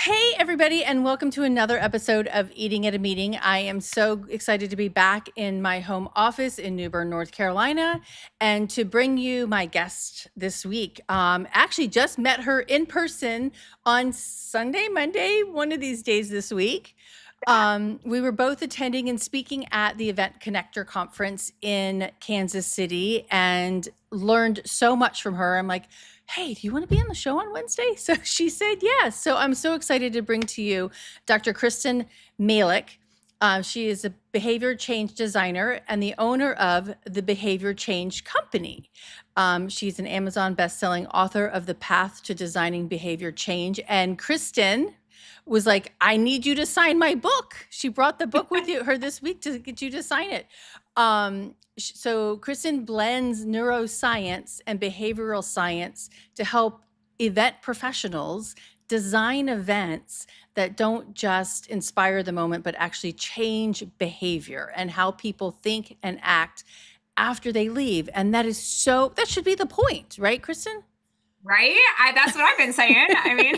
Hey, everybody, and welcome to another episode of Eating at a Meeting. I am so excited to be back in my home office in New Bern, North Carolina, and to bring you my guest this week. Actually, just met her in person on Sunday, Monday, one of these days this week. We were both attending and speaking at the Event Connector Conference in Kansas City and learned so much from her. I'm like, hey, do you want to be on the show on Wednesday? So she said yes. So I'm so excited to bring to you Dr. Kristin Malek. She is a behavior change designer and the owner of the Behavior Change Company. She's an Amazon bestselling author of The Path to Designing Behavior Change. And Kristin was like, I need you to sign my book. She brought the book with her this week to get you to sign it. So Kristin blends neuroscience and behavioral science to help event professionals design events that don't just inspire the moment, but actually change behavior and how people think and act after they leave. And that should be the point, right, Kristin? Right? That's what I've been saying. I mean,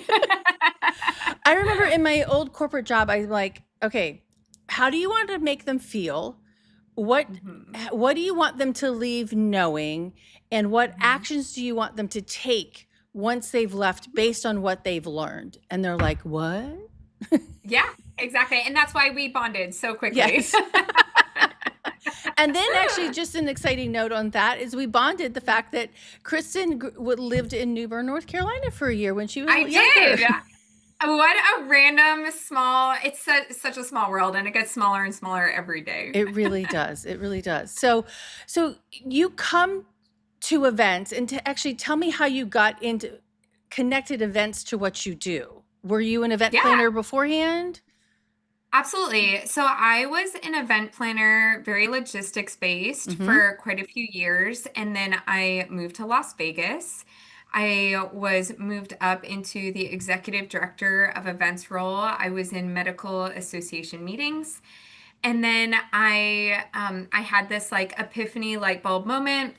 I remember in my old corporate job, I was like, okay, how do you want to make them feel? What do you want them to leave knowing? And what actions do you want them to take once they've left based on what they've learned? And they're like, what? yeah, exactly. And that's why we bonded so quickly. Yes. And then actually just an exciting note on that is we bonded the fact that Kristin lived in New Bern, North Carolina for a year when she was younger. Did. What a random it's such a small world, and it gets smaller and smaller every day. It really does. It really does. So you come to events, and to actually tell me how you got into connected events to what you do. Were you an event planner beforehand? Absolutely. So I was an event planner, very logistics based for quite a few years. And then I moved to Las Vegas. I was moved up into the executive director of events role. I was in medical association meetings. And then I had this like epiphany light bulb moment.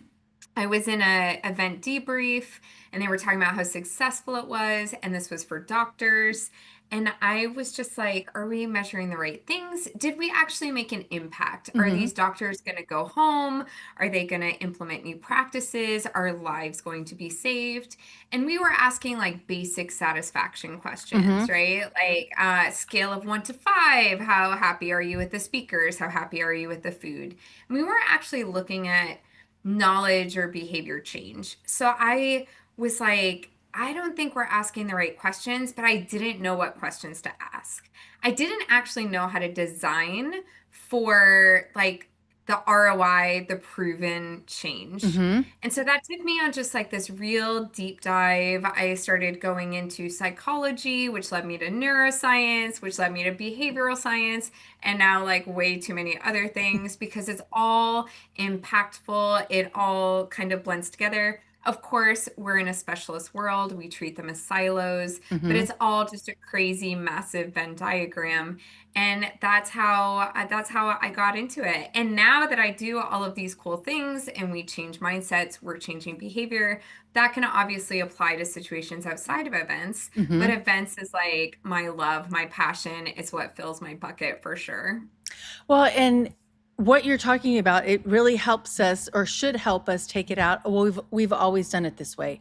I was in a event debrief and they were talking about how successful it was, and this was for doctors. And I was just like, are we measuring the right things? Did we actually make an impact? Are these doctors going to go home? Are they going to implement new practices? Are lives going to be saved? And we were asking like basic satisfaction questions, right? Like scale of 1 to 5, how happy are you with the speakers? How happy are you with the food? And we weren't actually looking at knowledge or behavior change. So I was like, I don't think we're asking the right questions, but I didn't know what questions to ask. I didn't actually know how to design for like the ROI, the proven change. And so that took me on just like this real deep dive. I started going into psychology, which led me to neuroscience, which led me to behavioral science, and now like way too many other things because it's all impactful. It all kind of blends together. Of course, we're in a specialist world. We treat them as silos, but it's all just a crazy, massive Venn diagram. And that's how I got into it. And now that I do all of these cool things and we change mindsets, we're changing behavior, that can obviously apply to situations outside of events. But events is like my love, my passion. It's what fills my bucket for sure. Well, and what you're talking about, it really helps us, or should help us, take it out. Well, we've always done it this way.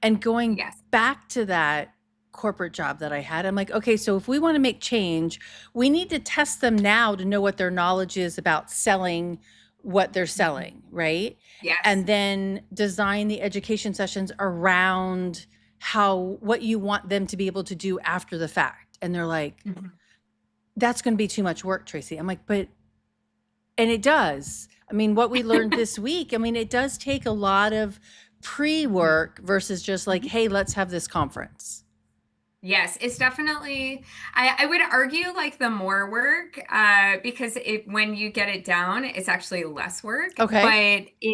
And going back to that corporate job that I had, I'm like, okay, so if we want to make change, we need to test them now to know what their knowledge is about selling what they're selling, right? Yes. And then design the education sessions around what you want them to be able to do after the fact. And they're like, that's going to be too much work, Tracy. I'm like, and it does. I mean, what we learned this week, I mean, it does take a lot of pre-work versus just like, hey, let's have this conference. Yes, it's definitely, I would argue like the more work, because when you get it down, it's actually less work. Okay. But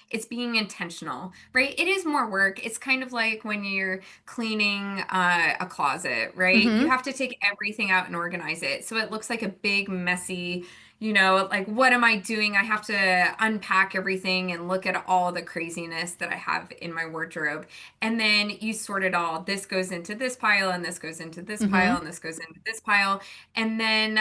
it's being intentional, right? It is more work. It's kind of like when you're cleaning a closet, right? You have to take everything out and organize it. So it looks like a big, messy, like what am I doing? I have to unpack everything and look at all the craziness that I have in my wardrobe. And then you sort it all. This goes into this pile, and this goes into this pile, Mm-hmm. and this goes into this pile. And then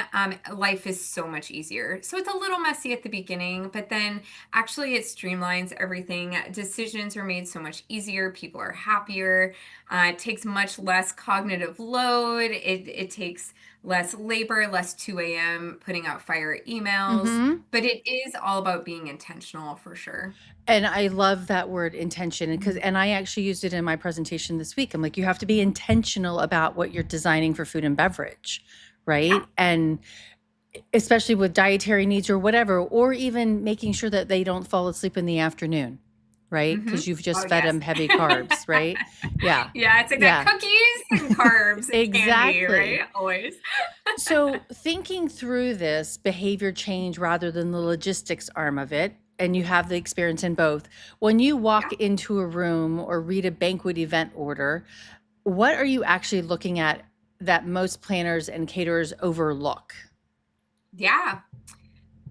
life is so much easier. So it's a little messy at the beginning, but then actually it streamlines everything. Decisions are made so much easier. People are happier. It takes much less cognitive load. It takes less labor, less 2 a.m. putting out fire emails. Mm-hmm. But it is all about being intentional for sure. And I love that word intention because Mhm. and I actually used it in my presentation this week. I'm like, you have to be intentional about what you're designing for food and beverage, Yeah. right? And especially with dietary needs or whatever, or even making sure that they don't fall asleep in the afternoon, right? Hmm. Because you've Oh, just fed yes. them heavy carbs, right? Yeah. Yeah, it's like that Yeah. cookies and carbs and candy, right? Exactly. Always. So, thinking through this behavior change rather than the logistics arm of it, and you have the experience in both, when you walk Yeah. into a room or read a banquet event order, what are you actually looking at that most planners and caterers overlook? Yeah.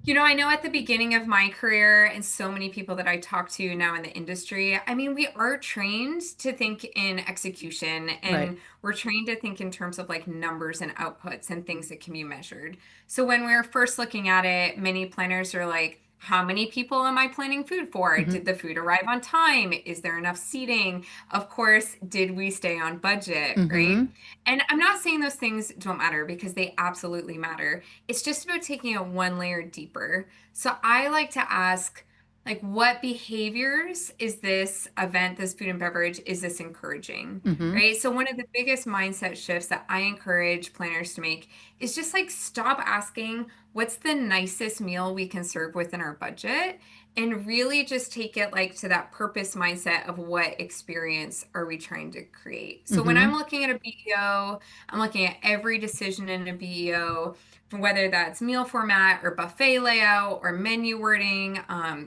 I know at the beginning of my career and so many people that I talk to now in the industry, I mean, we are trained to think in execution Right. and we're trained to think in terms of like numbers and outputs and things that can be measured. So when we were first looking at it, many planners are like, how many people am I planning food for? Hmm. Did the food arrive on time? Is there enough seating? Of course, did we stay on budget, right? Hmm. And I'm not saying those things don't matter because they absolutely matter. It's just about taking it one layer deeper. So I like to ask, like, what behaviors is this event, this food and beverage, is this encouraging? Hmm. Right. So one of the biggest mindset shifts that I encourage planners to make is just like stop asking, what's the nicest meal we can serve within our budget? And really just take it like to that purpose mindset of what experience are we trying to create. So when I'm Hmm. looking at a BEO, I'm looking at every decision in a BEO, whether that's meal format or buffet layout or menu wording,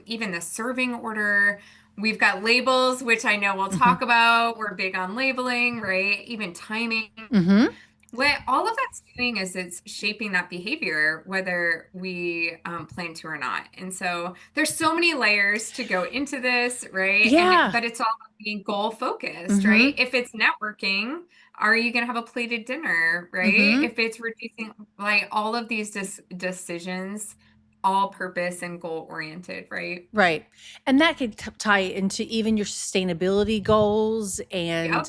even the serving order. We've got labels, which I know we'll Hmm. talk about. We're big on labeling, right? Even timing. Hmm. What all of that's doing is it's shaping that behavior, whether we plan to or not. And so there's so many layers to go into this, right? Yeah. But it's all about being goal focused, right? Hmm. If it's networking, are you going to have a plated dinner, right? Hmm. If it's reducing, like all of these decisions, all purpose and goal oriented, right? Right. And that could tie into even your sustainability goals Yep.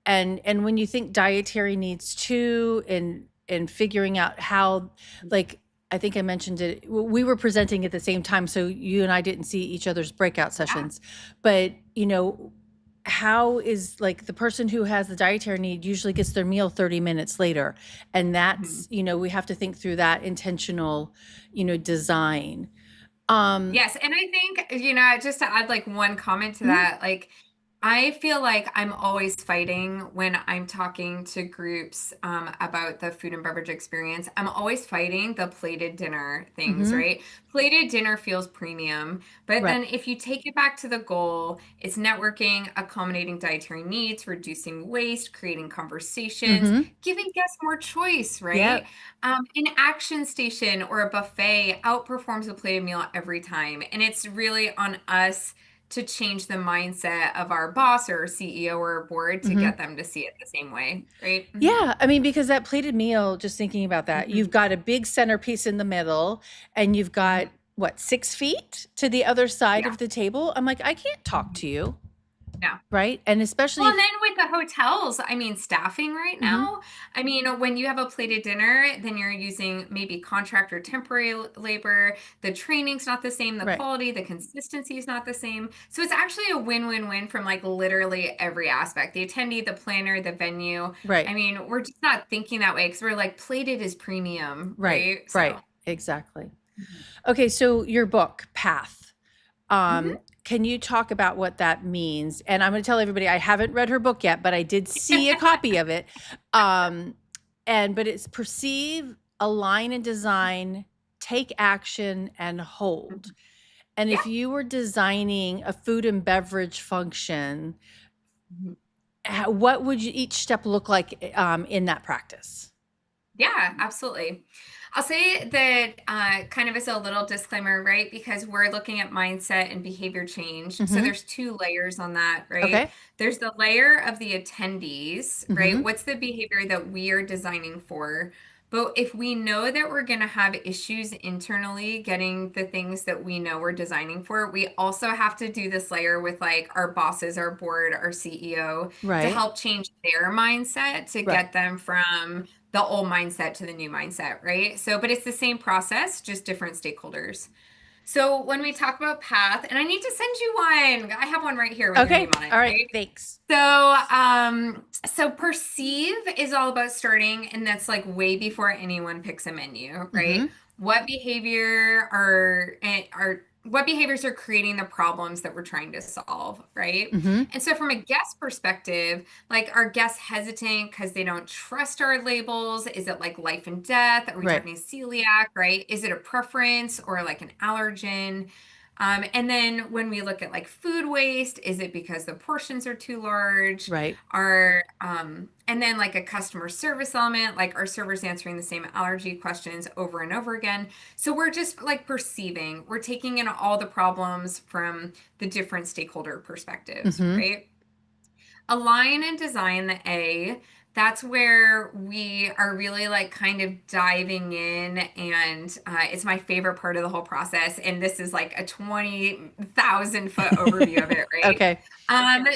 and when you think dietary needs too and figuring out how like I think I mentioned it we were presenting at the same time so you and I didn't see each other's breakout Yeah. sessions. But, how is like the person who has the dietary need usually gets their meal 30 minutes later and Mhm. that's, we have to think through that intentional, design. Um Yes, and I think, just to add like one comment to mhm, that, like I feel like I'm always fighting when I'm talking to groups about the food and beverage experience. I'm always fighting the plated dinner things, mhm, right? Plated dinner feels premium, but right. then if you take it back to the goal, it's networking, accommodating dietary needs, reducing waste, creating conversations, Mhm. giving guests more choice, Yep. right? An action station or a buffet outperforms a plated meal every time. And it's really on us to change the mindset of our boss or CEO or board to Mhm. get them to see it the same way, right? Hmm. Yeah, I mean, because that plated meal, just thinking about that, you've Hmm. got a big centerpiece in the middle, and you've got Hmm. what, 6 feet to the other side Yeah. of the table? I'm like, "I can't talk Mhm. to you," Yeah. right? And especially Well, and if then with the hotels, I mean, staffing right mhm, now, I mean, when you have a plated dinner, then you're using maybe contract or temporary labor. The training's not the same, the right, quality, the consistency is not the same. So it's actually a win-win-win from like literally every aspect. The attendee, the planner, the venue. right, I mean, we're just not thinking that way because we're like plated is premium, right, right? So, right, exactly. Okay, so your book, Path, mhm. can you talk about what that means? And I'm gonna tell everybody I haven't read her book yet, but I did see a copy of it. Um, but it's perceive, align and design, take action, and hold. And Yeah. if you were designing a food and beverage function, Mhm. what would each step look like in that practice? Yeah, absolutely. I'll say that kind of as a little disclaimer, right? Because we're looking at mindset and behavior change. So Mm-hmm. there's two layers on that, right? Okay. There's the layer of the attendees, right? Mm-hmm. What's the behavior that we are designing for? But if we know that we're going to have issues internally getting the things that we know we're designing for, we also have to do this layer with like our bosses, our board, our CEO to Right. help change their mindset to Right. get them from the old mindset to the new mindset, right? So, but it's the same process, just different stakeholders. So, when we talk about path, and I need to send you one, I have one right here with your Okay. name on it, All right. right? Thanks. So perceive is all about starting, and that's like way before anyone picks a menu, Mm-hmm. right? What behavior are what behaviors are creating the problems that we're trying to solve, right? Mm-hmm. And so from a guest perspective, like are guests hesitant because they don't trust our labels? Is it like life and death? Are we Right. talking celiac, right? Is it a preference or like an allergen? And then when we look at like food waste, is it because the portions are too large? Right. And then like a customer service element, like our servers answering the same allergy questions over and over again. So we're just like perceiving, we're taking in all the problems from the different stakeholder perspectives, Mm-hmm. right? Align and design the A, that's where we are really like kind of diving in, and it's my favorite part of the whole process. And this is like a 20,000 foot overview of it, right? Okay.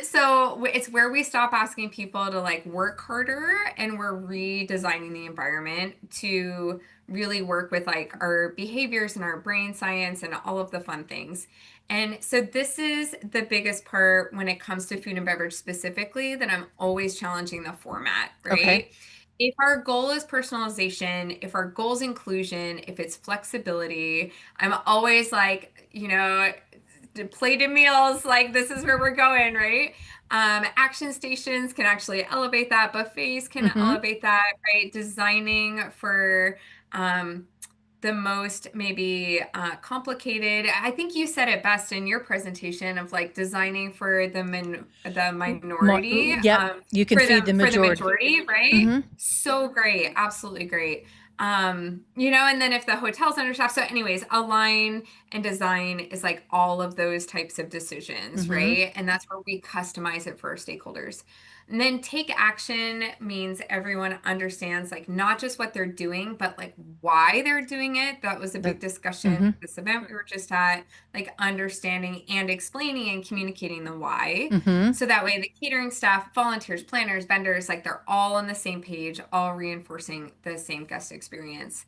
So it's where we stop asking people to like work harder, and we're redesigning the environment to really work with like our behaviors and our brain science and all of the fun things. And so this is the biggest part when it comes to food and beverage specifically, that I'm always challenging the format, Okay. right? If our goal is personalization, if our goal is inclusion, if it's flexibility, I'm always like, plated meals, like this is where we're going, right? Action stations can actually elevate that, buffets can Mm-hmm. elevate that, right? Designing for um, the most maybe complicated. I think you said it best in your presentation of like designing for the minority, Yep. You can for feed the the majority. majority, right? Mm-hmm. So great, absolutely great. And then if the hotel's understaffed, so anyways, align and design is like all of those types of decisions, Mm-hmm. right? And that's where we customize it for our stakeholders. And then take action means everyone understands like not just what they're doing, but like why they're doing it. That was a That. big discussion Mm-hmm. at this event we were just at, like understanding and explaining and communicating the why. Mm-hmm. So that way the catering staff, volunteers, planners, vendors, like they're all on the same page, all reinforcing the same guest experience.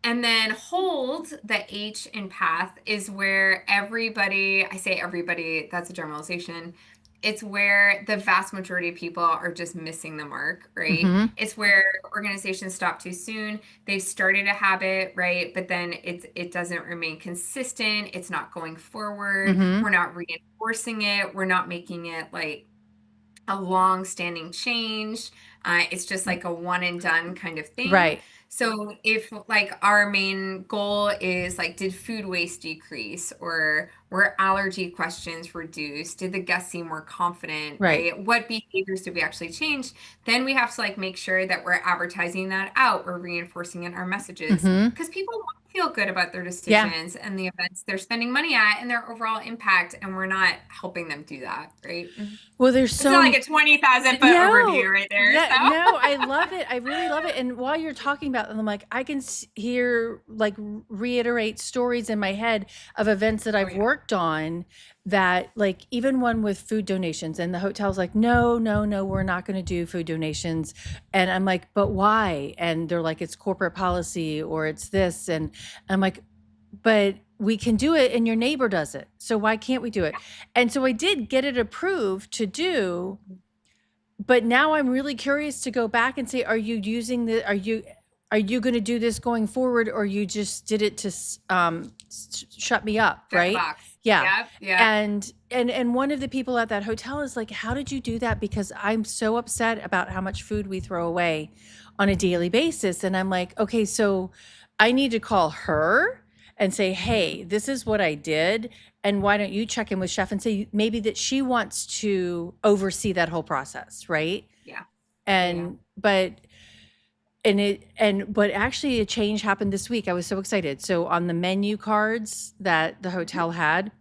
And then hold, the H in path, is where everybody, I say everybody, that's a generalization. It's where the vast majority of people are just missing the mark, right? Mm-hmm. It's where organizations stop too soon. They've started a habit, right? But then it doesn't remain consistent. It's not going forward. Mm-hmm. We're not reinforcing it. We're not making it like a long standing change. It's just like a one and done kind of thing. Right. So if like our main goal is like, did food waste decrease, or were allergy questions reduced? Did the guests seem more confident, Right. right? What behaviors did we actually change? Then we have to like make sure that we're advertising that out or reinforcing it in our messages, Mm-hmm. because people want to feel good about their Yeah. decisions and the events they're spending money at and their overall impact, and we're not helping them do that, right? Well, there's This is like so a 20,000 foot no, overview right there. yeah, So, no, I love it. I really love it. And while you're talking about them, I'm like, I can hear like reiterate stories in my head of events that oh I've yeah, worked on, that like even one with food donations, and the hotel's like, no, no, no, we're not going to do food donations. And I'm like, but why? And they're like, it's corporate policy or it's this. And I'm like, but we can do it and your neighbor does it. So why can't we do it? And so I did get it approved to do, but now I'm really curious to go back and say, are you using the, are you going to do this going forward, or you just did it to shut me up, check the right? box. Yeah. Yep, yep. And one of the people at that hotel is like, how did you do that? Because I'm so upset about how much food we throw away on a daily basis. And I'm like, okay, so I need to call her and say, hey, this is what I did. And why don't you check in with chef and say maybe that she wants to oversee that whole process, right? Yeah, yeah, yeah. And but But actually a change happened this week. I was so excited. So on the menu cards that the hotel had,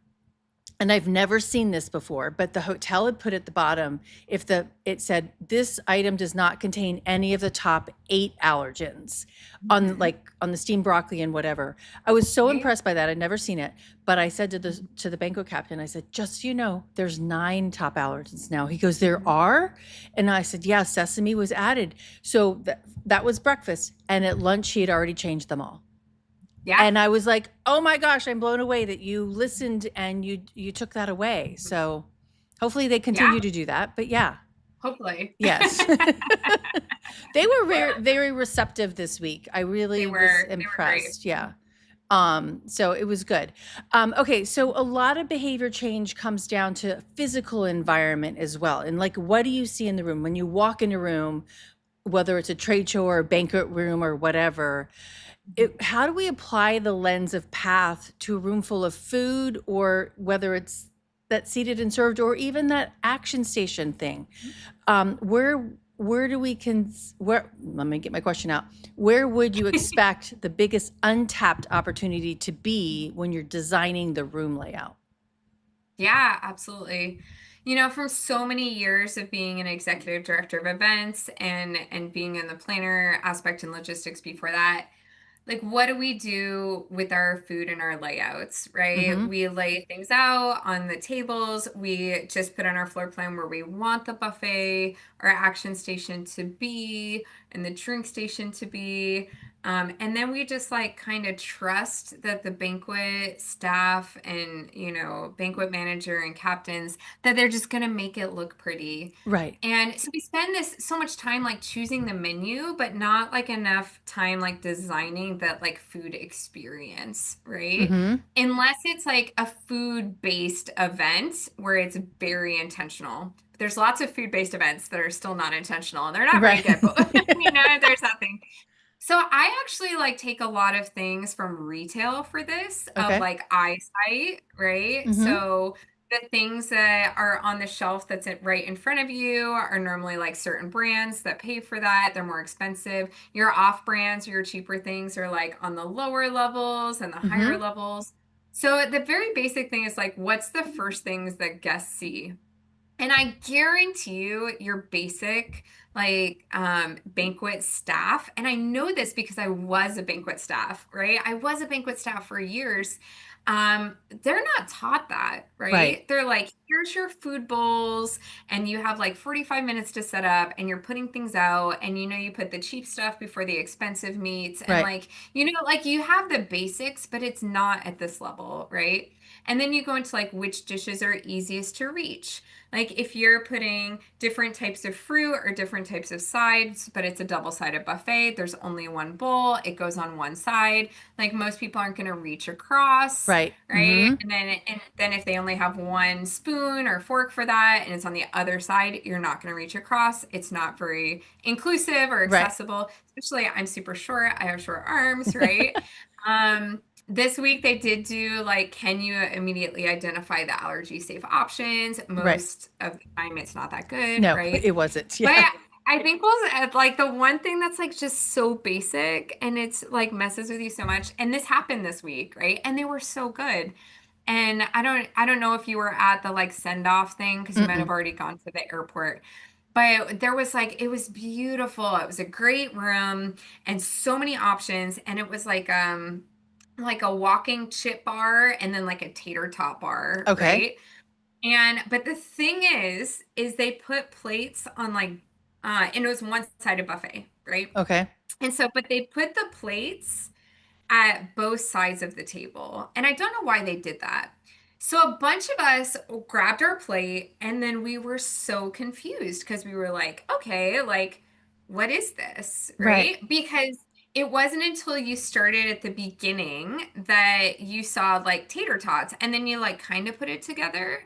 and I've never seen this before, but the hotel had put at the bottom, it said this item does not contain any of the top 8 allergens on Mhm. like on the steamed broccoli and whatever. I was so Right? impressed by that. I'd never seen it, but I said to the banquet captain, I said, just so you know, there's 9 top allergens now. He goes, there Mhm. are, and I said, yeah, sesame was added. So that was breakfast, and at lunch he had already changed them all. Yeah. And I was like, "Oh my gosh, I'm blown away that you listened and you took that away." So, hopefully they Yeah. continue to do that, but yeah. Hopefully. Yes. They were very very receptive this week. I really was They were great. impressed, yeah. So it was good. Okay, so a lot of behavior change comes down to physical environment as well, and, like, what do you see in the room? When you walk in a room, whether it's a trade show or a banquet room or whatever, how do we apply the lens of path to a room full of food, or whether it's that seated and served or even that action station thing? Where do we where let me get my question out. Where would you expect the biggest untapped opportunity to be when you're designing the room layout? Yeah, absolutely. From so many years of being an executive director of events and being in the planner aspect and logistics before that, like what do we do with our food and our layouts, right? Mm-hmm. We lay things out on the tables. We just put on our floor plan where we want the buffet or action station to be and the drink station to be. And then we just like kind of trust that the banquet staff and, banquet manager and captains, that they're just going to make it look pretty. Right. And so we spend this so much time like choosing the menu, but not like enough time like designing that like food experience, right? Mm-hmm. Unless it's like a food-based event where it's very intentional. There's lots of food-based events that are still not intentional and they're not very Right. good, but there's that thing. So I actually like take a lot of things from retail for this of Okay. like eyesight, right? Mm-hmm. So the things that are on the shelf that's right in front of you are normally like certain brands that pay for that. They're more expensive. Your off brands or your cheaper things are like on the lower levels and the higher Mm-hmm. levels. So the very basic thing is like, what's the first things that guests see? And I guarantee you, your basic like banquet staff, and I know this because I was a banquet staff, right? I was a banquet staff for years. They're not taught that, Right. right? They're like, here's your food bowls, and you have like 45 minutes to set up, and you're putting things out, and you put the cheap stuff before the expensive meats, and Right. like you have the basics, but it's not at this level, right? And then you go into like which dishes are easiest to reach. Like if you're putting different types of fruit or different types of sides, but it's a double-sided buffet, there's only one bowl, it goes on one side. Like most people aren't going to reach across, Right. right? Mm-hmm. And then if they only have one spoon or fork for that and it's on the other side, you're not going to reach across. It's not very inclusive or Right. accessible. Especially I'm super short. I have short arms, right? This week they did do like, can you immediately identify the allergy safe options? Right. Most of the time it's not that good, No, right? it wasn't. But Yeah. I think was like the one thing that's like just so basic and it's like messes with you so much. And this happened this week, right? And they were so good. And I don't know if you were at the like send off thing because you might have Mm-mm. already gone to the airport. But there was like it was beautiful. It was a great room and so many options and it was like a walking chip bar and then like a tater tot bar, Okay. right? And but the thing is they put plates on like and it was one-sided buffet, right? Okay. And so but they put the plates at both sides of the table. And I don't know why they did that. So a bunch of us grabbed our plate and then we were so confused because we were like, okay, like, what is this? Right. Right? Because it wasn't until you started at the beginning that you saw like tater tots and then you like kind of put it together.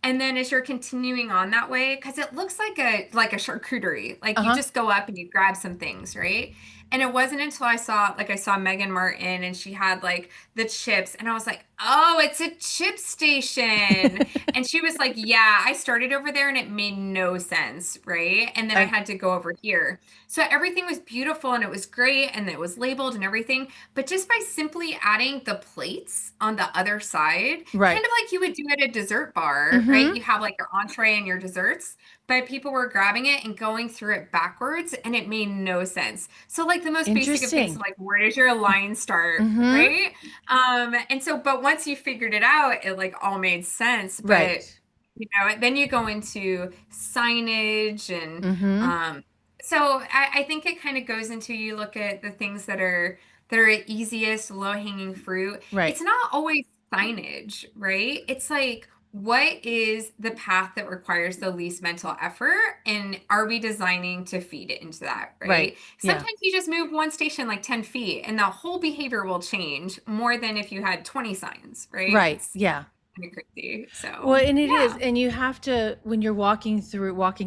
And then as you're continuing on that way, because it looks like a charcuterie, like you Uh-huh. just go up and you grab some things, right? And it wasn't until I saw Megan Martin and she had like the chips and I was like, "Oh, it's a chip station." And she was like, "Yeah, I started over there and it made no sense, right? And then I I, had to go over here." So everything was beautiful and it was great and it was labeled and everything, but just by simply adding the plates on the other side, kind right. of like you would do at a dessert bar, right? Mm-hmm. You have like your entree and your desserts, but people were grabbing it and going through it backwards and it made no sense. So like the most basic of things, Interesting. like where does your line start, Mm-hmm. right? And so but once you figured it out, it like all made sense. But Right. then you go into signage and Mm-hmm. so I think it kind of goes into you look at the things that are easiest, low-hanging fruit. Right. It's not always signage, right? It's like what is the path that requires the least mental effort and are we designing to feed it into that, right? Right. Yeah. Sometimes you just move one station like 10 feet and the whole behavior will change more than if you had 20 signs, right? Right. It's Yeah. kind of crazy. Well, So, and it is, yeah. and you have to when you're walking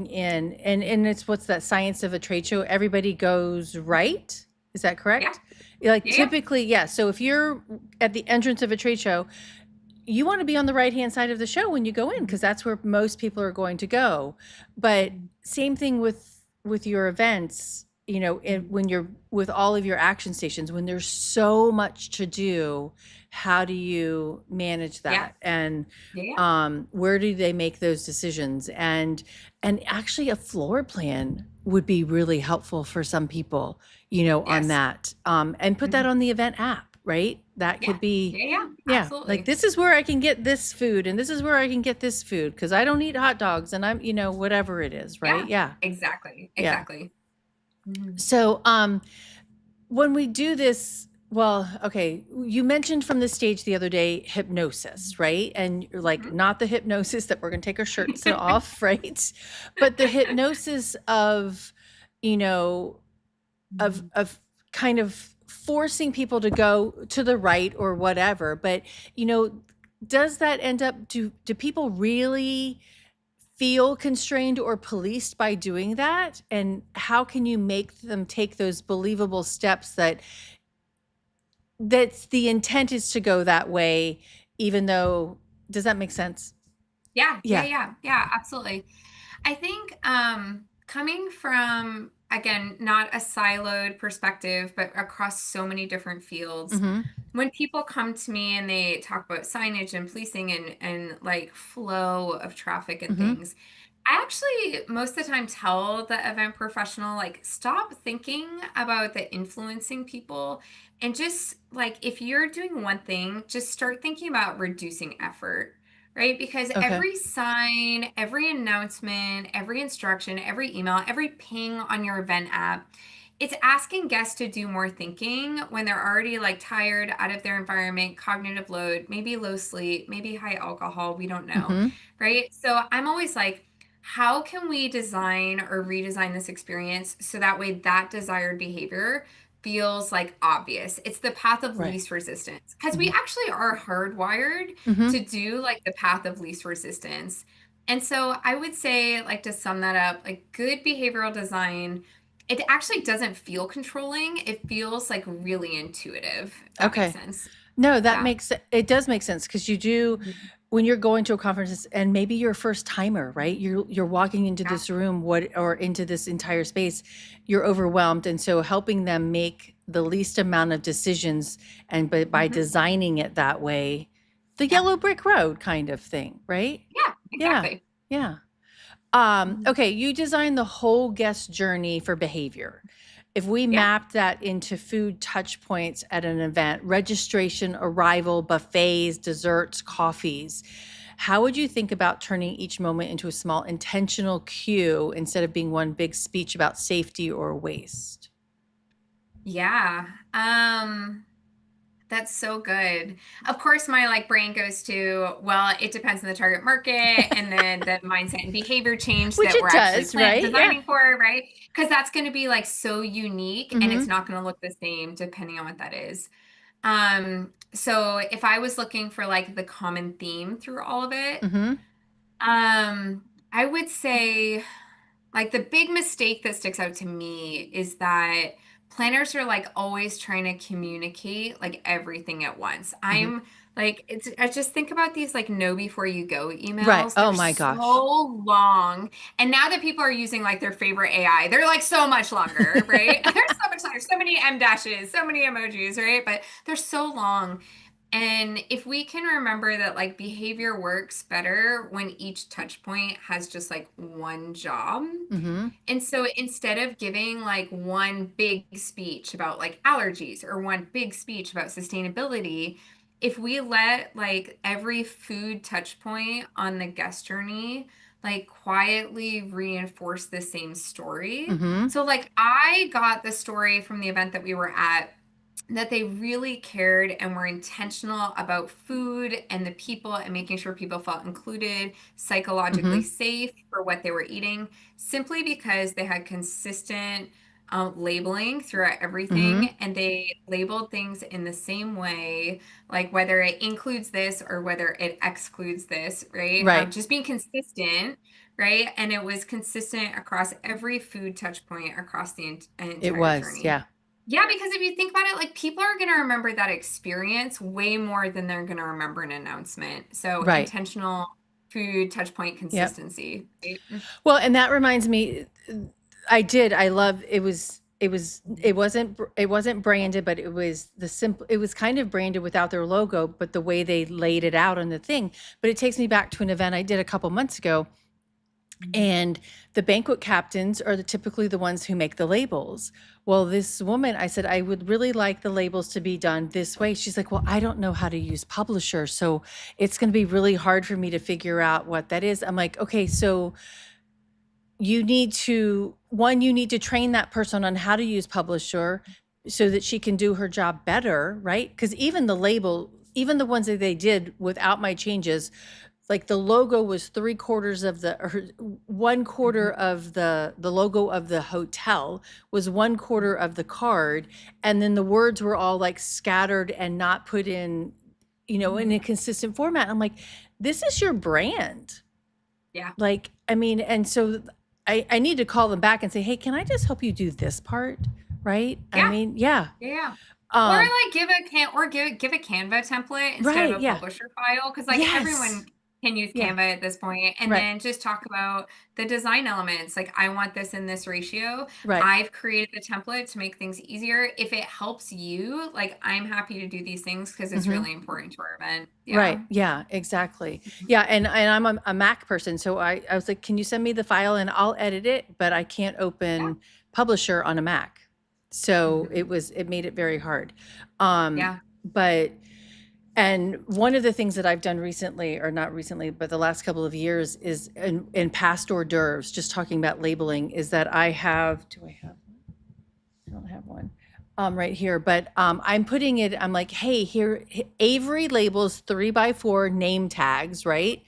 in, and it's what's that science of a trade show? Everybody goes right. Is that Yeah. correct? Like Yeah. typically, yeah. So if you're at the entrance of a trade show, you want to be on the right hand side of the show when you go in because that's where most people are going to go. But same thing with your events, when you're with all of your action stations, when there's so much to do, how do you manage Yeah. that? And Yeah. where do they make those decisions? And actually a floor plan would be really helpful for some people, on Yes. that. And put that Mhm. on the event app, right? That Yeah. could be, Yeah. Yeah. yeah, like Absolutely. this is where I can get this food and this is where I can get this food because I don't eat hot dogs and I'm, whatever it is, right? Yeah. Yeah. Exactly. Yeah. Exactly. Mhm. So, when we do this, well, okay, you mentioned from the stage the other day hypnosis, right? And you're like, Mhm. not the hypnosis that we're going to take our shirts off, right? But the hypnosis of, you know, of kind of forcing people to go to the right or whatever. But, does that end up, do people really feel constrained or policed by doing that? And how can you make them take those believable steps that's the intent is to go that way, even though, does that make sense? Yeah, yeah, Yeah. yeah, yeah, absolutely. I think coming from, again, not a siloed perspective, but across so many different fields, Mm-hmm. when people come to me and they talk about signage and policing and like flow of traffic and Mm-hmm. things, I actually most of the time tell the event professional, like, stop thinking about the influencing people and just like if you're doing one thing, just start thinking about reducing effort, right? Because Okay. every sign, every announcement, every instruction, every email, every ping on your event app, it's asking guests to do more thinking when they're already like tired, out of their environment, cognitive load, maybe low sleep, maybe high alcohol, we don't know, Mm-hmm. right? So I'm always like, how can we design or redesign this experience so that way that desired behavior feels like obvious? It's the path of Right. least resistance because we Mm-hmm. actually are hardwired Mm-hmm. to do like the path of least resistance. And so I would say, like, to sum that up, like good behavioral design, it actually doesn't feel controlling. It feels like really intuitive, if that makes Okay. sense. No, that Yeah. makes it does make sense because you do Mhm. when you're going to a conference and maybe you're a first timer, right? You're walking into Yeah. this room or into this entire space, you're overwhelmed. And so helping them make the least amount of decisions and by Hmm. designing it that way, the Yeah. yellow brick road kind of thing, right? Yeah. Yeah. Exactly. Yeah. Mhm. Okay, you design the whole guest journey for behavior. If we Yeah. map that into food touch points at an event, registration, arrival, buffets, desserts, coffees, how would you think about turning each moment into a small intentional cue instead of being one big speech about safety or waste? Yeah. That's so good. Of course, my like brain goes to, well, it depends on the target market and then the mindset and behavior change Which that it we're actually does, plan right? Yeah. designing for, right? Because that's going to be like so unique and it's Mm-hmm. not going to look the same depending on what that is. So if I was looking for like the common theme through all of it, Mm-hmm. I would say like the big mistake that sticks out to me is that planners are like always trying to communicate like everything at once. I'm like, I just think about these like know before you go Right. emails. Oh They're my so gosh. long. And now that people are using like their favorite AI, they're like so much longer, right? They're so much longer, so many M dashes, so many emojis, right? But they're so long. And if we can remember that like behavior works better when each touch point has just like one job. Mm-hmm. And so instead of giving like one big speech about like allergies or one big speech about sustainability, if we let like every food touch point on the guest journey like quietly reinforce the same story. Mm-hmm. So like I got the story from the event that we were at that they really cared and were intentional about food and the people and making sure people felt included, psychologically Mm-hmm. safe for what they were eating, simply because they had consistent labeling throughout Mm-hmm. everything and they labeled things in the same way, like whether it includes this or whether it excludes this, right? Right. Just being consistent, right? And it was consistent across every food touch point across the It entire was. journey. Yeah. Yeah, because if you think about it, like people are going to remember that experience way more than they're going to remember an announcement. So Right. intentional food touch point Yep. consistency, right? Well, and that reminds me, I love, it wasn't branded, but it was kind of branded without their logo, but the way they laid it out on the thing. But it takes me back to an event I did a couple months ago. And the banquet captains are typically the ones who make the labels. Well, this woman, I said, I would really like the labels to be done this way. She's like, well, I don't know how to use Publisher. So it's going to be really hard for me to figure out what that is. I'm like, okay, so you need to train that person on how to use Publisher so that she can do her job better, right? Because even the ones that they did without my changes, like the logo was 3/4 of the, or 1/4 Mhm. of the logo of the hotel was 1/4 of the card, and then the words were all like scattered and not put in, in a consistent format. I'm like, this is your brand. Yeah. Like, I mean, and so I need to call them back and say, hey, can I just help you do this part? Right? I Yeah. mean, yeah. Yeah. Or Um, like give a Canva template instead of right, a yeah. publisher file because like Yes. everyone can use Yeah. Canva at this point and Right. then just talk about the design elements. Like I want this in this ratio. Right. I've created the template to make things easier. If it helps you, like I'm happy to do these things because it's Mhm. really important to our event. Right. Yeah. Yeah, exactly. Mhm. Yeah, and I'm a Mac person, so I was like, "Can you send me the file and I'll edit it?" But I can't Yeah. open Publisher on a Mac. So Mhm. it made it very hard. Um, Yeah. but and one of the things that I've done recently, or not recently, but the last couple of years, is in past hors d'oeuvres, just talking about labeling, is that do I have I don't have one right here, but I'm putting it, I'm like, hey, here, Avery labels 3x4 name tags, right?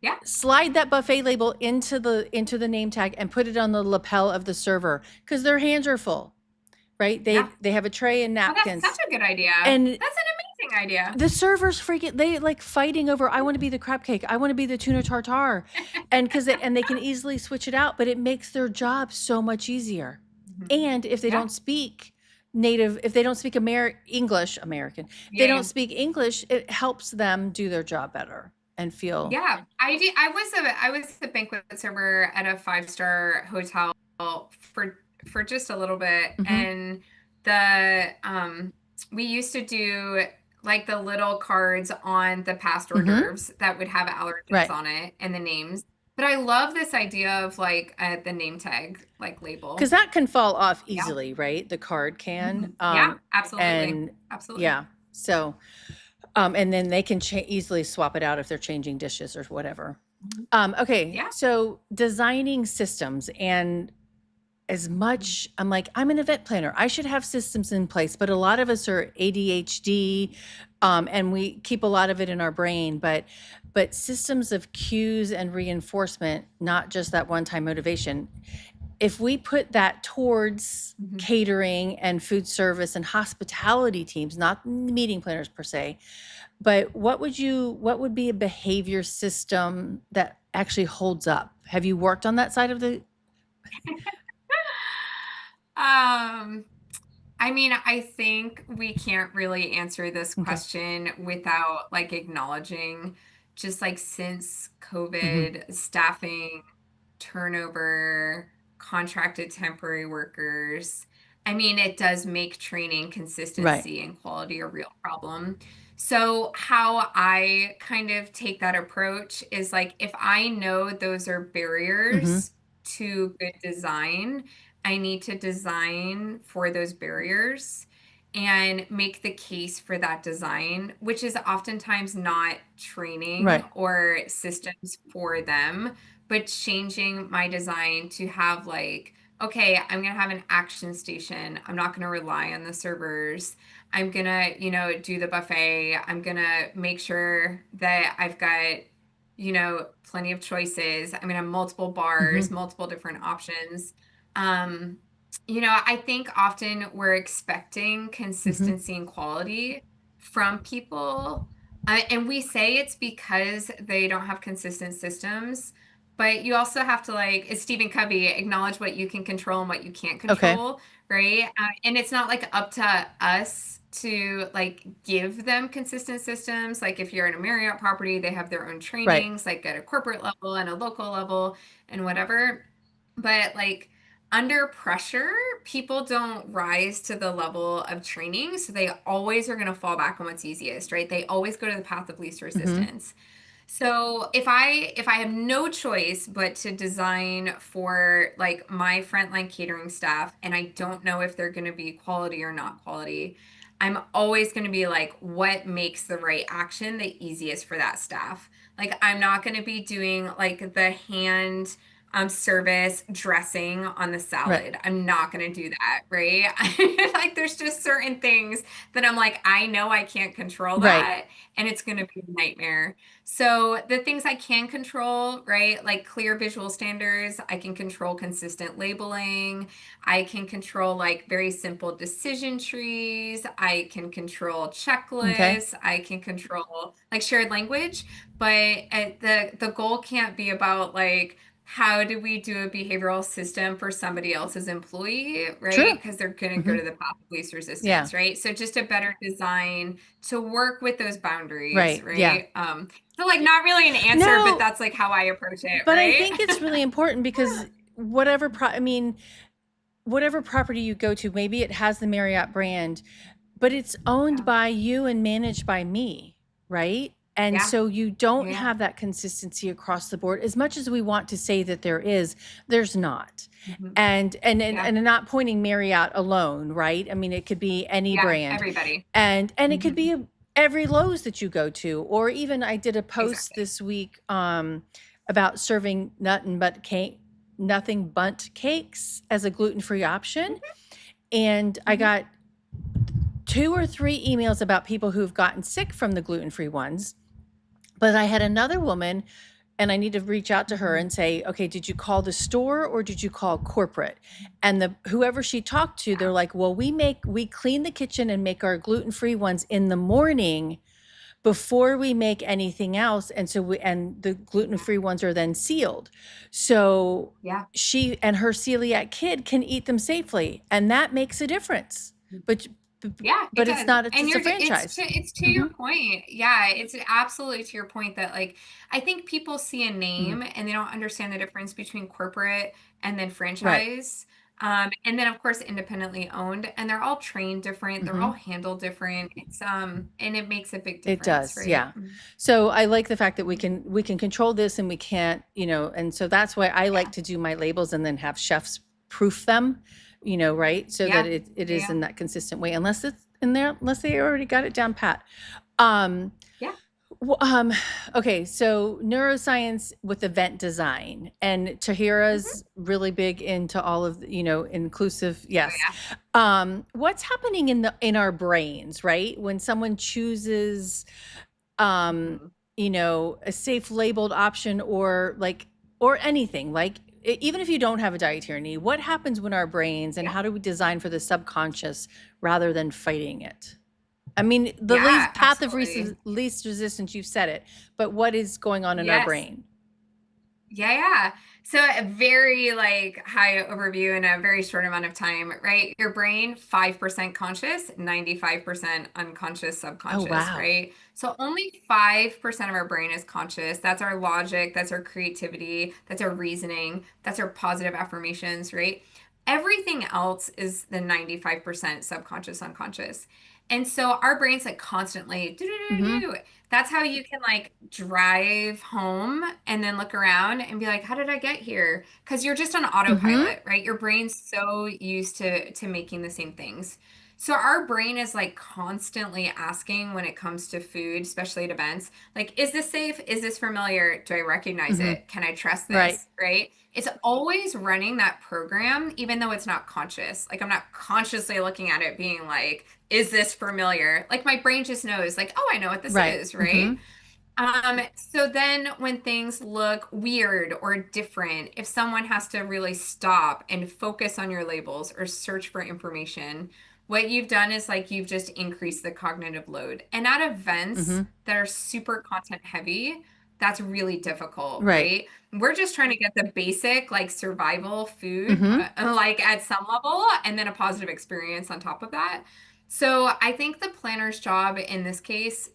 Yeah. Slide that buffet label into the name tag and put it on the lapel of the server because their hands are full, right? Yeah. They have a tray and Oh, that's napkins. such a good idea. And That's an amazing idea. the servers freaking, they like fighting over, I want to be the crab cake, I want to be the tuna tartare. And they can easily switch it out, but it makes their job so much easier. Mhm. And if they Yeah. don't speak if they don't speak English, American, if they don't Yeah. speak English, it helps them do their job better and feel. Yeah, I was a banquet server at a five-star hotel for just a little bit, Mhm. and the we used to do like the little cards on the past hors Mhm. d'oeuvres that would have allergens Right. on it and the names. But I love this idea of like the name tag like Because label. that can fall off Yeah. easily, right? The card can. Mhm. Yeah, absolutely. And Absolutely. yeah. So, and then they can easily swap it out if they're changing dishes or whatever. Mhm. Okay. Yeah. So designing systems, and as much, I'm like, I'm an event planner, I should have systems in place, but a lot of us are ADHD, and we keep a lot of it in our brain, but systems of cues and reinforcement, not just that one time motivation. If we put that towards Mhm. catering and food service and hospitality teams, not meeting planners per se, but what would be a behavior system that actually holds up? Have you worked on that side of the? Um I mean, I think we can't really answer this Okay. question without like acknowledging just like since Hmm. COVID, staffing, turnover, contracted temporary workers. I mean, it does make training Right. consistency and quality a real problem. So, how I kind of take that approach is like if I know those are Hmm. barriers to good design, I need to design for those barriers and make the case for that design, which is oftentimes not training Right. or systems for them, but changing my design to have like, okay, I'm going to have an action station. I'm not going to rely on the servers. I'm going to, do the buffet. I'm going to make sure that I've got, plenty of choices. I'm going to have multiple bars, Hmm. multiple different options. Um, I think often we're expecting Hmm. consistency and quality from people. And we say it's because they don't have consistent systems, but you also have to, like, it's Stephen Covey, acknowledge what you can control and what you can't Okay. control, right? And it's not like up to us to like give them consistent systems. Like if you're in a Marriott property, they have their own Right. trainings, like at a corporate level and a local level and whatever. But like under pressure, people don't rise to the level of training. So they always are going to fall back on what's easiest, right? They always go to the path of least Hmm. resistance. So if I have no choice but to design for like my frontline catering staff and I don't know if they're going to be quality or not quality, I'm always going to be like what makes the right action the easiest for that staff. Like I'm not going to be doing like the hand service dressing on the Right. salad. I'm not going to do that, right? Like there's just certain things that I'm like I know I can't control Right. that and it's going to be a nightmare. So the things I can control, right? Like clear visual standards, I can control consistent labeling, I can control like very simple decision trees, I can control Okay. checklists, I can control like shared language, but the goal can't be about like how do we do a behavioral system for somebody else's employee, right? True. Because they're going to go Hmm. to the path of least Yeah. resistance, right? So just a better design to work with those boundaries, Right. Yeah. right? So like not really an answer, but No, that's like how I approach it, but I right? think it's really important because I mean, whatever property you go to, maybe it has the Marriott brand, but it's owned Yeah. by you and managed by me, right? And Yeah. so you don't Yeah. have that consistency across the board. As much as we want to say that there is, there's not. Mhm. And Yeah. and not pointing Marriott alone, right? I mean, it could be any Yeah. brand. Everybody. And it could Hmm. be every Lowe's that you go to, or even I did a post Exactly. this week about serving nothing but cakes as a gluten-free option, and I Hmm. got 2 or 3 emails about people who've gotten sick from the gluten-free ones. But I had another woman, and I need to reach out to her Hmm. and say, "Okay, did you call the store or did you call corporate?" And the whoever she talked to, they're Yeah. like, "Well, we clean the kitchen and make our gluten-free ones in the morning before we make anything else, and the Yeah. gluten-free ones are then sealed." So Yeah. she and her celiac kid can eat them safely, and that makes a difference. But Yeah, it but it's does. not And it's a it's franchise. to your Mhm. point. Yeah, it's absolutely to your point that like I think people see a Mhm. name and they don't understand the difference between corporate and then Right. franchise. And then of course independently owned and they're all trained different, they're all Mhm. handled different. It's and it makes a big It difference, does, right? yeah. So I like the fact that Mhm. we can control this and we can't, and so that's why I Yeah. like to do my labels and then have chefs proof them, right? So that Yeah. it is Yeah. in that consistent way, unless it's in there, unless they already got it down pat. Um, Yeah. w- um, okay, so neuroscience with event design, and Mhm. Tahira's really big into all of inclusive. Oh Yes. yeah. What's happening in our brains, right? When someone chooses um Mhm. a safe labeled option, or anything, like even if you don't have a dietary need, what happens when our brains, and Yeah. how do we design for the subconscious rather than fighting it? I mean, the Yeah, least path of absolutely. least resistance, you've said it, but what is going on in our Yes. brain? Yeah. So a very like high overview in a very short amount of time, right? Your brain, 5% conscious, 95% unconscious, Oh, subconscious, wow. right? So only 5% of our brain is conscious. That's our logic, that's our creativity, that's our reasoning, that's our positive affirmations, right? Everything else is the 95% subconscious, unconscious. And so our brain's like constantly do do do Mm-hmm. do. That's how you can like drive home and then look around and be like, how did I get here? Because you're just on Mm-hmm. autopilot, right? Your brain's so used to making the same things. So our brain is like constantly asking when it comes to food, especially at events, like, is this safe? Is this familiar? Do I recognize Mm-hmm. it? Can I trust Right. this? Right? It's always running that program, even though it's not conscious. Like I'm not consciously looking at it being like, is this familiar? Like my brain just knows, like, oh, I know what this Right. is, Mm-hmm. right? So then when things look weird or different, if someone has to really stop and focus on your labels or search for information, what you've done is like you've just increased the cognitive load. And at events Mm-hmm. that are super content heavy, that's really difficult, Right. right? We're just trying to get the basic like survival food Mm-hmm. like at some level and then a positive experience on top of that. So I think the planner's job in this case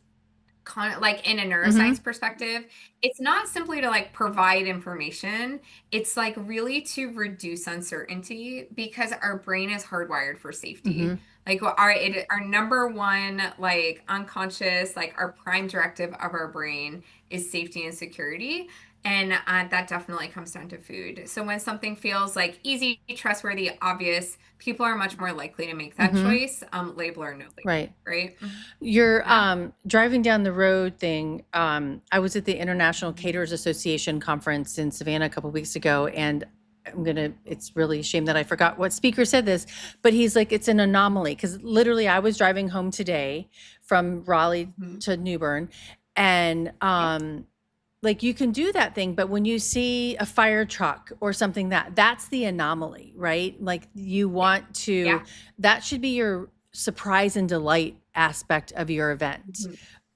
like in a Mm-hmm. neuroscience perspective, it's not simply to like provide information. It's like really to reduce uncertainty because our brain is hardwired for Mm-hmm. safety. Like our number one like unconscious like our prime directive of our brain is safety and security. And that definitely comes down to food. So when something feels like easy, trustworthy, obvious, people are much more likely to make that Mm-hmm. choice, label or no label, Right. right? Mhm. Your Yeah. driving down the road thing, I was at the International Caterers Association conference in Savannah a couple weeks ago, and it's really a shame that I forgot what speaker said this, but he's like, it's an anomaly. Because literally, I was driving home today from Raleigh Mhm. to New Bern, and Yep. like you can do that thing, but when you see a fire truck or something, that's the anomaly, right? Like you Yeah. want to, Yeah. that should be your surprise and delight aspect of your event,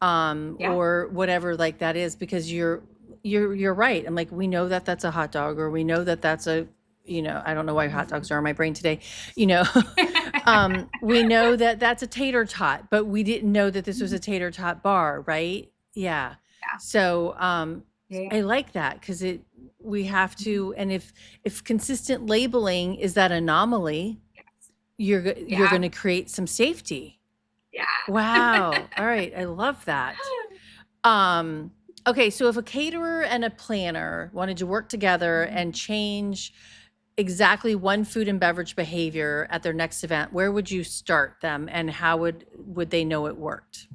Mhm. Yeah. or whatever like that is, because you're right. I'm like, we know that that's a hot dog, or we know that that's a, I don't know why hot Mhm. dogs are in my brain today, you know. We know that that's a tater tot, but we didn't know that this was a tater tot bar, right? Yeah. Yeah. So Yeah. I like that, because we have Mhm. to, and if consistent labeling is that anomaly, Yes. you're going Yeah. to create some safety. Yeah. Wow. All right. I love that. Um, okay, so if a caterer and a planner wanted to work together and Mhm. change exactly one food and beverage behavior at their next event, where would you start them, and how would they know it worked?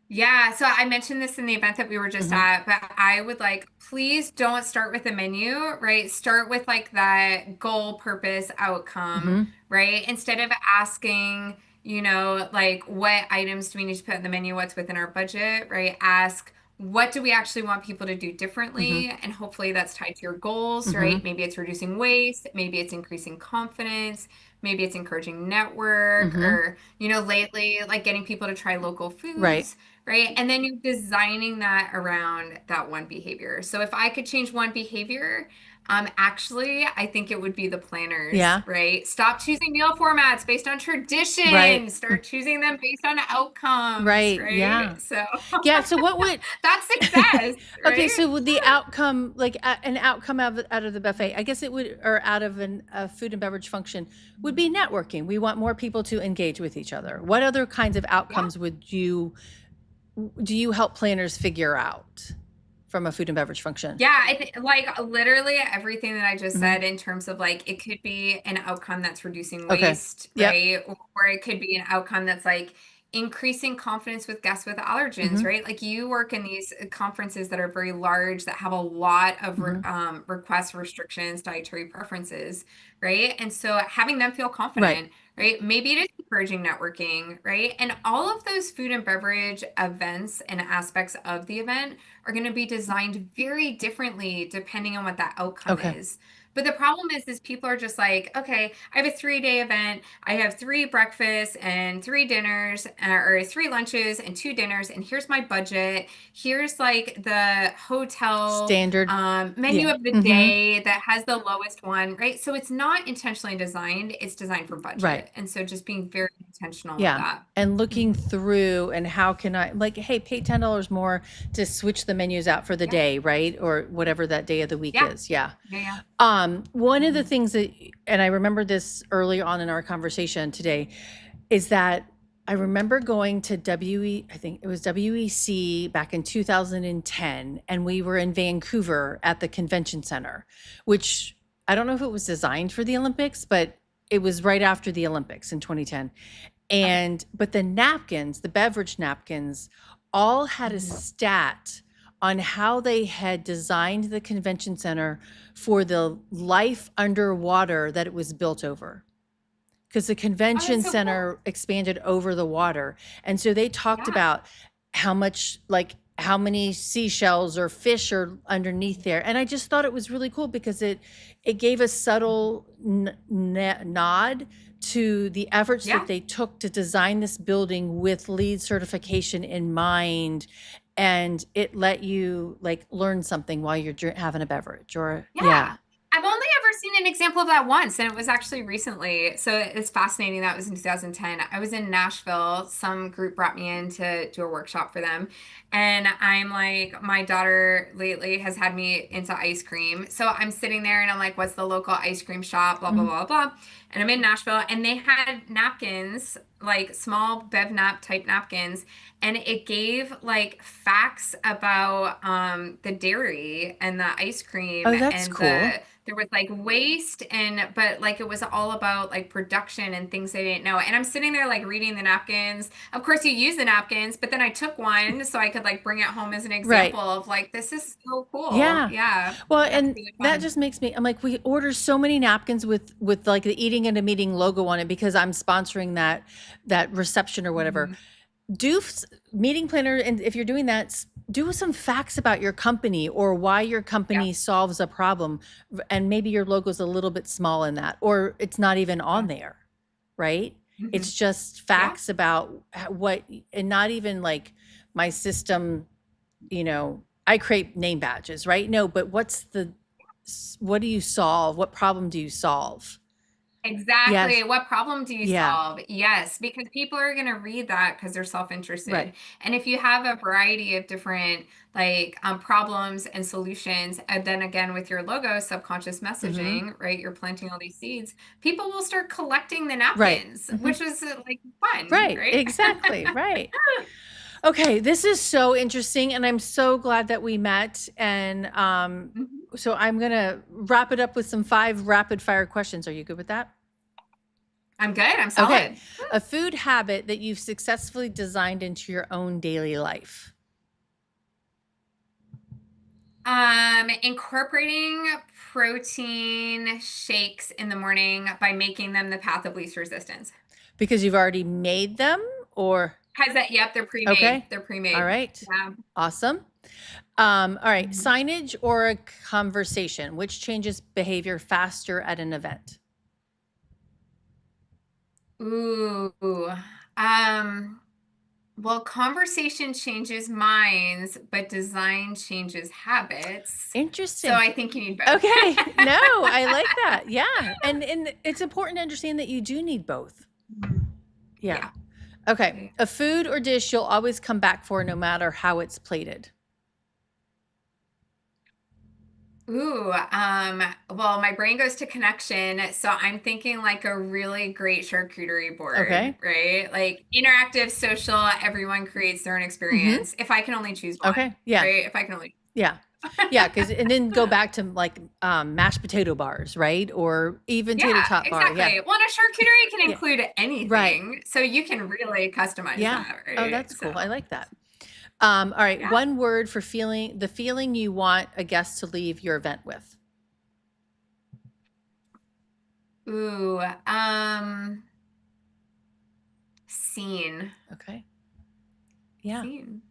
Yeah, so I mentioned this in the event that we were just Mhm. at, but I would like, please don't start with the menu, right? Start with like that goal, purpose, outcome, Mhm. right? Instead of asking, like what items do we need to put in the menu, what's within our budget, right? Ask, what do we actually want people to do Mhm. differently? And hopefully that's tied to your goals, right? Mhm. Maybe it's reducing waste, maybe it's increasing confidence, maybe it's encouraging network, Mhm. or, lately, like getting people to try local Right. foods, right? And then you're designing that around that one behavior. So if I could change one behavior, actually, I think it would be the planners, Yeah. right? Stop choosing meal formats based on Right. tradition. Start choosing them based on outcomes, Right. right? Yeah. So Yeah, so what would that's success, okay, right? so would the outcome, like an outcome out of the buffet, I guess it would, or out of a food and beverage function, would be networking. We want more people to engage with each other. What other kinds of Yeah. outcomes do you help planners figure out from a food and beverage function? Yeah, like literally everything that I just Mhm. said in terms of like it could be an outcome that's reducing Okay. waste, Yep. right? Or it could be an outcome that's like increasing confidence with guests with allergens, Mhm. right? Like you work in these conferences that are very large that have a lot of Mhm. requests, restrictions, dietary preferences, right? And so having them feel Right. confident, right? Maybe it is encouraging networking, right? And all of those food and beverage events and aspects of the event are going to be designed very differently depending on what that outcome Okay. is. But the problem is people are just like, okay, I have a 3-day event. I have 3 breakfasts and 3 dinners, or 3 lunches and 2 dinners. And here's my budget. Here's like the hotel Standard. menu Yeah. of the Mm-hmm. day that has the lowest one, right? So it's not intentionally designed. It's designed for Right. budget. And so just being very intentional with Yeah. that. And looking Mhm. through and how can I, like, hey, pay $10 more to switch the menus out for the Yeah. day, right? Or whatever that day of the week Yeah. is. Yeah. Yeah. Yeah. One of the Mhm. things that, and I remember this early on in our conversation today, is that I remember going to I think it was WEC back in 2010, and we were in Vancouver at the convention center, which I don't know if it was designed for the Olympics, but it was right after the Olympics in 2010. Okay. And but the napkins, the beverage napkins, all had a Mhm. stat on how they had designed the convention center for the life underwater that it was built over, because the Oh, that's convention so cool. center expanded over the water. And so they talked Yeah. about how much, like how many seashells or fish are underneath there. And I just thought it was really cool because it gave a subtle nod to the efforts that Yeah. they took to design this building with LEED certification in mind. And it let you like learn something while you're having a beverage or yeah. Yeah. I've only ever seen an example of that once, and it was actually recently. So it's fascinating. That was in 2010. I was in Nashville. Some group brought me in to do a workshop for them. And I'm like, my daughter lately has had me into ice cream. So I'm sitting there and I'm like, what's the local ice cream shop? Blah, blah, Mhm. blah, blah. And I'm in Nashville, and they had napkins, like small bev nap type napkins, and it gave like facts about the dairy and the ice cream Oh, that's and cool. there was like waste, and but like it was all about like production and things they didn't know. And I'm sitting there like reading the napkins. Of course you use the napkins, but then I took one so I could like bring it home as an Right. example of like, this is so cool. Yeah. Yeah, Well, that's and really that fun. just makes me, I'm like, we order so many napkins with like the eating at a meeting logo on it because I'm sponsoring that reception or whatever. Mhm. Do meeting planner, and if you're doing that, do some facts about your company or why your Yeah. company solves a problem, and maybe your logo's a little bit small in that, or it's not even on Yeah. there, right? Mhm. It's just Yeah. facts about what, and not even like my system, I create name badges, right? No, but what do you solve? What problem do you solve? Exactly. Yes. What problem do you Yeah. solve? Yes, because people are going to read that because they're self-interested. Right. And if you have a variety of different like problems and solutions, and then again with your logo, subconscious Mm-hmm. messaging, right? You're planting all these seeds. People will start collecting the Right. napkins, Mm-hmm. which is like fun, Right. right? Exactly. Right. Okay, this is so interesting, and I'm so glad that we met. And Mhm. so I'm gonna wrap it up with some 5 rapid fire questions. Are you good with that? I'm good. I'm Okay, solid. a food habit that you've successfully designed into your own daily life. Incorporating protein shakes in the morning by making them the path of least resistance. Because you've already made them, or Has that? Yep, they're pre-made. okay, They're all pre-made. right, Yeah. awesome. All right, Mhm. signage or a conversation, which changes behavior faster at an event? Ooh. Um, well, conversation changes minds, but design changes habits. So Interesting. I think you need both. Okay. No, I like that. Yeah. And it's important to understand that you do need both. Mhm. Yeah. Yeah. Okay. Yeah. A food or dish you'll always come back for no matter how it's plated. Ooh, well, my brain goes to connection, so I'm thinking like a really great charcuterie board, Okay. right? Like interactive, social, everyone creates their own Mhm. experience. If I can only choose Okay. one, Yeah. right? If I can only. Yeah. Yeah, cuz and then go back to like mashed potato bars, right? Or even tater Yeah, tot bar. Yeah. exactly. Well, and a charcuterie can Yeah. include Right. anything, so you can really customize Yeah. that, Oh, right? that's cool. I So, like that. All right, yeah. one word for the feeling you want a guest to leave your event with. Ooh, seen. Okay. Yeah. Seen.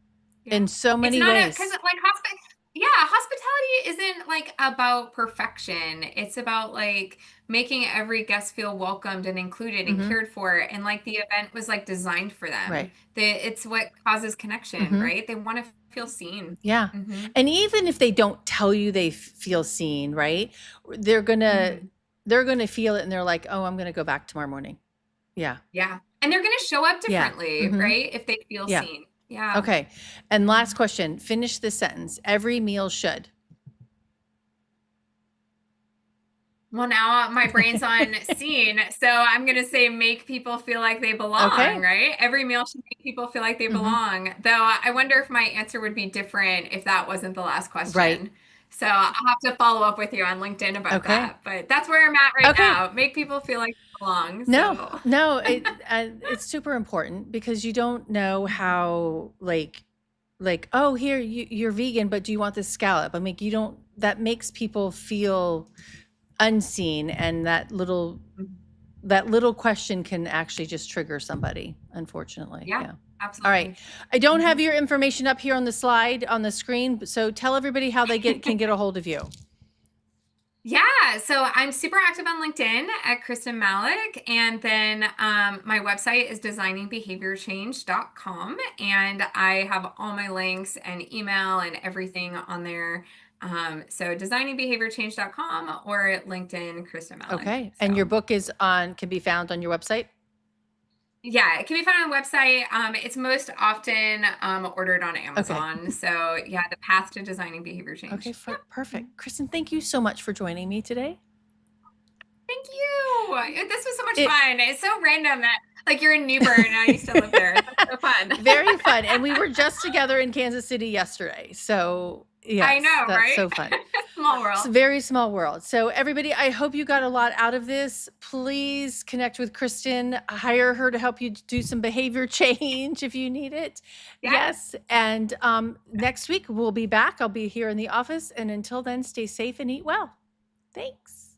Yeah. In so It's many not a because ways. like Yeah, hospitality isn't like about perfection. It's about like making every guest feel welcomed and included and Hmm. cared for. And like the event was like designed for them. Right. It's what causes connection, Hmm. right? They want to feel seen. Yeah. Hmm. And even if they don't tell you they feel seen, right? They're gonna Hmm. they're gonna feel it and they're like, oh, I'm gonna go back tomorrow morning. Yeah. Yeah. And they're going to show up Yeah. differently, Hmm. right? If they feel Yeah. seen. Yeah. Okay. And last Mhm. question, finish this sentence. Every meal should. Well, now my brain's on scene. So I'm going to say make people feel like they belong, Okay. right? Every meal should make people feel like they Hmm. belong. Though I wonder if my answer would be different if that wasn't the last Right. question. So I'll have to follow up with you on LinkedIn about Okay. that. But that's where I'm at right Okay. now. Make people feel like they belong. No, So, no, it's super important because you don't know how like oh here you're vegan, but do you want this scallop? I mean, you don't. That makes people feel unseen, and that little question can actually just trigger somebody. Unfortunately, yeah, yeah. All right, absolutely. I don't have Mhm. your information up here on the slide on the screen, so tell everybody how they can get a hold of you. Yeah, so I'm super active on LinkedIn at Kristin Malek. And then my website is designingbehaviorchange.com. And I have all my links and email and everything on there. So designingbehaviorchange.com or LinkedIn, Kristin Malek. Okay, and your So book is on can be found on your website. yeah, it can be found on the website. It's most often ordered on Okay. Amazon. So yeah, The Path to Designing Behavior Okay, Change. Yep. perfect. Kristen, thank you so much for joining me today. Thank you. This was so much It fun. It's so random that like you're in Newburgh and I used to live there. That's so fun. very fun. And we were just together in Kansas City yesterday. So, I yes, know, that's right? so fun. Small It's world. a very small world. So, everybody, I hope you got a lot out of this. Please connect with Kristen, hire her to help you do some behavior change if you need it. Yeah. Yes. And next week, we'll be back. I'll be here in the office. And until then, stay safe and eat well. Thanks.